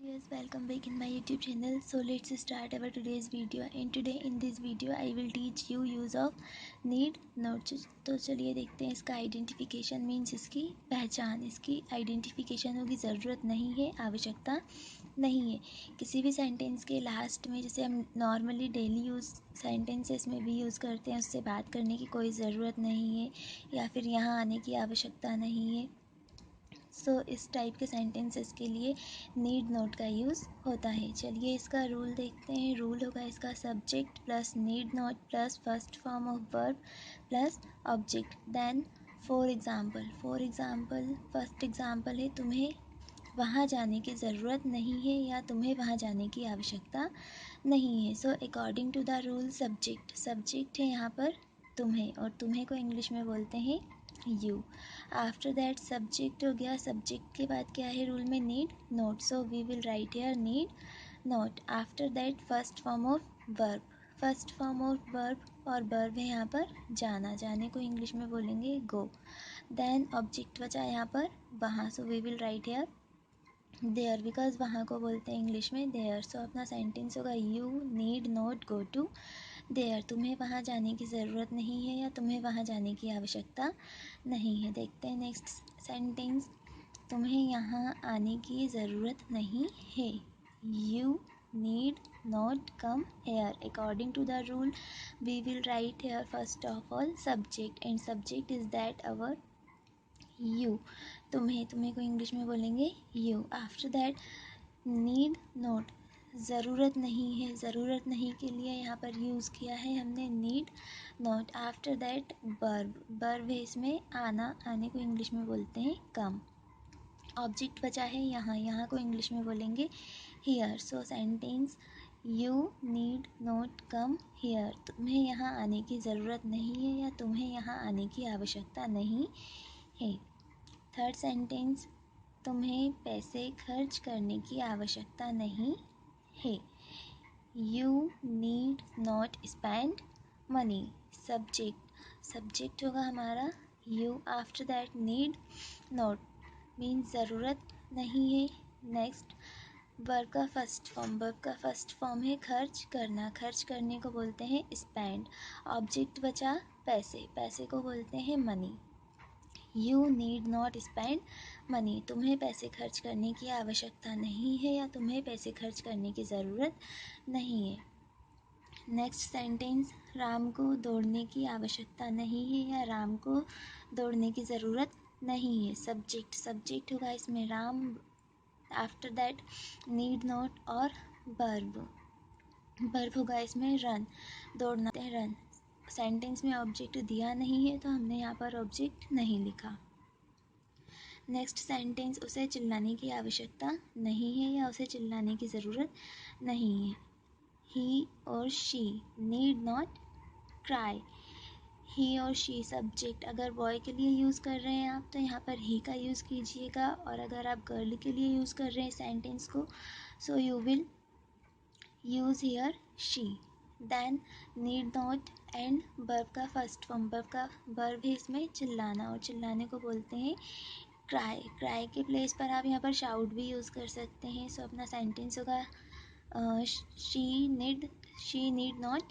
Yes, welcome back in my YouTube channel. So let's start our today's video. And today in this video I will teach you use of need not. तो चलिए देखते हैं इसका identification means इसकी पहचान, इसकी identification होगी। ज़रूरत नहीं है, आवश्यकता नहीं है। किसी भी सेंटेंस के लास्ट में जैसे हम नॉर्मली डेली यूज़ सेंटेंसेस में भी यूज़ करते हैं, उससे बात करने की कोई ज़रूरत नहीं है या फिर यहाँ आने की आवश्यकता नहीं है। इस टाइप के सेंटेंसेस के लिए नीड नॉट का यूज़ होता है। चलिए इसका रूल देखते हैं। रूल होगा इसका subject plus need not plus first form of verb plus object then for example first example है तुम्हें वहाँ जाने की ज़रूरत नहीं है या तुम्हें वहाँ जाने की आवश्यकता नहीं है। According to the rule subject है यहाँ पर तुम्हें, और तुम्हें को इंग्लिश में बोलते हैं यू। आफ्टर दैट सब्जेक्ट हो गया। सब्जेक्ट के बाद क्या है रूल में? Need not. So we will write here need not. After that first form of verb और वर्ब है यहाँ पर जाना, जाने को इंग्लिश में बोलेंगे गो। देन ऑब्जेक्ट बचा यहाँ पर वहाँ। So we will write here there, because वहाँ को बोलते हैं इंग्लिश में देयर। सो अपना सेंटेंस होगा you need not go to there. तुम्हें वहाँ जाने की ज़रूरत नहीं है या तुम्हें वहाँ जाने की आवश्यकता नहीं है। देखते हैं नेक्स्ट सेंटेंस। तुम्हें यहाँ आने की ज़रूरत नहीं है। You need not come here. According to the rule we will write here first of all subject, and subject is that our you. तुम्हें को इंग्लिश में बोलेंगे you. After that need not, ज़रूरत नहीं है। ज़रूरत नहीं के लिए यहाँ पर यूज़ किया है हमने need not. After that verb है इसमें आना, आने को इंग्लिश में बोलते हैं कम। ऑब्जेक्ट बचा है यहाँ को इंग्लिश में बोलेंगे here. So sentence you need not come here. तुम्हें यहाँ आने की ज़रूरत नहीं है या तुम्हें यहाँ आने की आवश्यकता नहीं है। थर्ड सेंटेंस तुम्हें पैसे खर्च करने की आवश्यकता नहीं है। You need not spend money. Subject होगा हमारा you. After that need not means ज़रूरत नहीं है। नेक्स्ट वर्ब का फर्स्ट फॉर्म है खर्च करना। खर्च करने को बोलते हैं स्पेंड। ऑब्जेक्ट बचा पैसे को बोलते हैं money. You need not spend money. तुम्हें पैसे खर्च करने की आवश्यकता नहीं है या तुम्हें पैसे खर्च करने की ज़रूरत नहीं है। नेक्स्ट सेंटेंस राम को दौड़ने की आवश्यकता नहीं है या राम को दौड़ने की ज़रूरत नहीं है। सब्जेक्ट होगा इसमें Ram. After that need not और वर्ब होगा इसमें रन, दौड़ना है रन। सेंटेंस में ऑब्जेक्ट दिया नहीं है तो हमने यहाँ पर ऑब्जेक्ट नहीं लिखा। नेक्स्ट सेंटेंस उसे चिल्लाने की आवश्यकता नहीं है या उसे चिल्लाने की ज़रूरत नहीं है। ही और शी नीड नॉट क्राई। ही और शी सब्जेक्ट अगर बॉय के लिए यूज़ कर रहे हैं आप तो यहाँ पर ही का यूज़ कीजिएगा, और अगर आप गर्ल के लिए यूज़ कर रहे हैं सेंटेंस को so you will use here she. Then need not and verb का फर्स्ट फॉर्म, वर्ब है इसमें चिल्लाना, और चिल्लाने को बोलते हैं क्राई के प्लेस पर आप यहाँ पर शाउट भी यूज़ कर सकते हैं। सो अपना सेंटेंस होगा शी नीड नॉट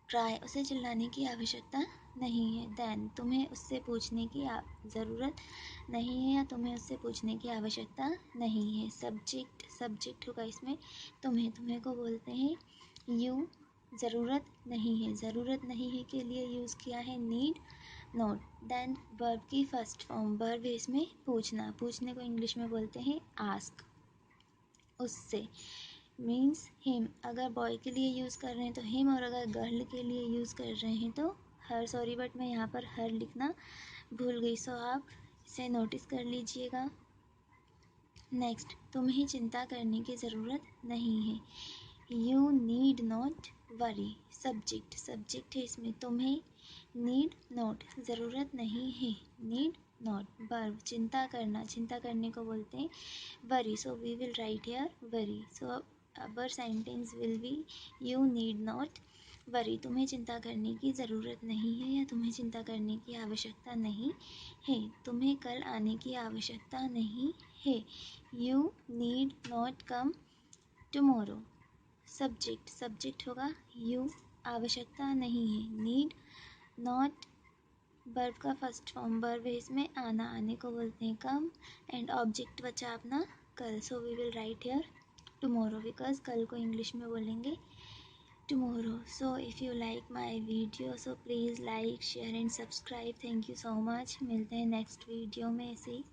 क्राई। उसे चिल्लाने की आवश्यकता नहीं है। देन तुम्हें उससे पूछने की ज़रूरत नहीं है या तुम्हें उससे पूछने की आवश्यकता नहीं है। सब्जेक्ट होगा इसमें तुम्हें को बोलते हैं यू। ज़रूरत नहीं है के लिए यूज़ किया है नीड नॉट। देन वर्ब की फर्स्ट फॉर्म, वर्ब है इसमें पूछने को इंग्लिश में बोलते हैं आस्क। उससे मीन्स हिम। अगर बॉय के लिए यूज़ कर रहे हैं तो हिम, और अगर गर्ल के लिए यूज़ कर रहे हैं तो हर। सॉरी बट मैं यहाँ पर हर लिखना भूल गई, सो आप इसे नोटिस कर लीजिएगा। नेक्स्ट तुम्हें चिंता करने की ज़रूरत नहीं है। You need not worry. Subject है इसमें तुम्हें नीड नॉट ज़रूरत नहीं है। नीड नॉट वर्ब चिंता करने को बोलते हैं worry. So we will write here worry. So our sentence will be you need not worry, तुम्हें चिंता करने की ज़रूरत नहीं है या तुम्हें चिंता करने की आवश्यकता नहीं है। तुम्हें कल आने की आवश्यकता नहीं है। You need not come tomorrow. Subject होगा यू, आवश्यकता नहीं है। नीड नॉट वर्ब का फर्स्ट फॉर्म, वर्ब है इसमें आना, आने को बोलते हैं कम, एंड ऑब्जेक्ट बचा अपना कल। So we will write here tomorrow because कल को इंग्लिश में बोलेंगे tomorrow. So if you like my video, so please like, share and subscribe. Thank you so much. मिलते हैं नेक्स्ट वीडियो में ऐसे ही।